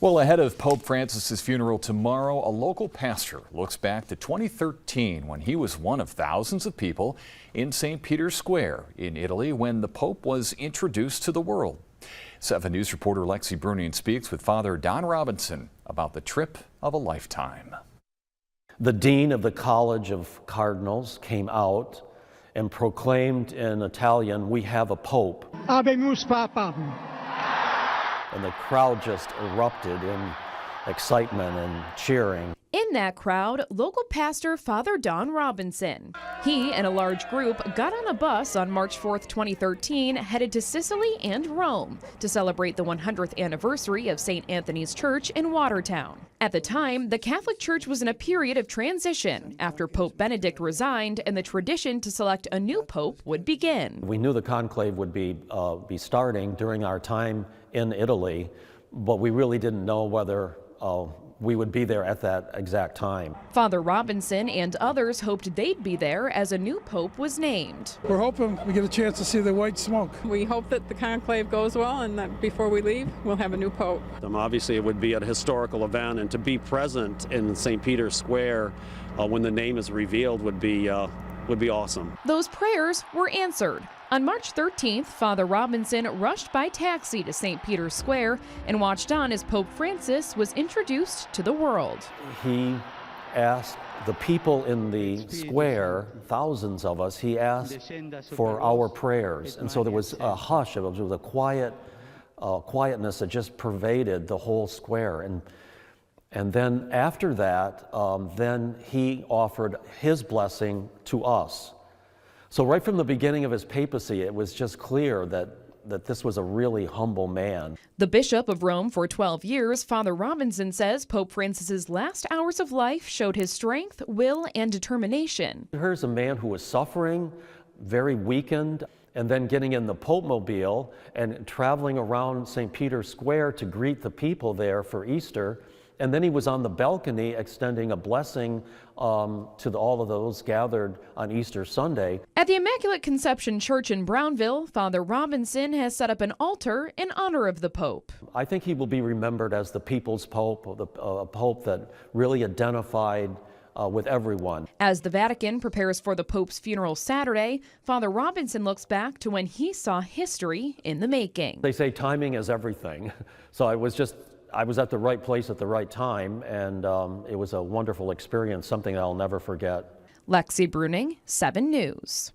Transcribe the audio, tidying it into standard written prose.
Well, ahead of Pope Francis's funeral tomorrow, a local pastor looks back to 2013 when he was one of thousands of people in St. Peter's Square in Italy when the Pope was introduced to the world. 7 News reporter Lexi Brunian speaks with Father Don Robinson about the trip of a lifetime. The dean of the College of Cardinals came out and proclaimed in Italian, "We have a Pope." Habemus Papam. And the crowd just erupted in excitement and cheering. In that crowd, local pastor Father Don Robinson. He and a large group got on a bus on March 4th, 2013, headed to Sicily and Rome to celebrate the 100th anniversary of St. Anthony's Church in Watertown. At the time, the Catholic Church was in a period of transition after Pope Benedict resigned and the tradition to select a new pope would begin. We knew the conclave would be starting during our time in Italy, but we really didn't know whether we would be there at that exact time. Father Robinson and others hoped they'd be there as a new pope was named. We're hoping we get a chance to see the white smoke. We hope that the conclave goes well and that before we leave, we'll have a new pope. Obviously, it would be a historical event, and to be present in St. Peter's Square when the name is revealed would be awesome. Those prayers were answered. On March 13th, Father Robinson rushed by taxi to St. Peter's Square and watched on as Pope Francis was introduced to the world. He asked the people in the square, thousands of us, he asked for our prayers. And so there was a hush, it was a quietness that just pervaded the whole square. And then after that, then he offered his blessing to us. So right from the beginning of his papacy, it was just clear that this was a really humble man. The Bishop of Rome for 12 years, Father Robinson says Pope Francis's last hours of life showed his strength, will, and determination. Here's a man who was suffering, very weakened, and then getting in the Pope-mobile and traveling around St. Peter's Square to greet the people there for Easter. And then he was on the balcony extending a blessing to all of those gathered on Easter Sunday. At the Immaculate Conception Church in Brownville, Father Robinson has set up an altar in honor of the Pope. I think he will be remembered as the people's Pope, a Pope that really identified with everyone. As the Vatican prepares for the Pope's funeral Saturday, Father Robinson looks back to when he saw history in the making. They say timing is everything. So I was at the right place at the right time, and it was a wonderful experience, something I'll never forget. Lexi Bruning, 7 News.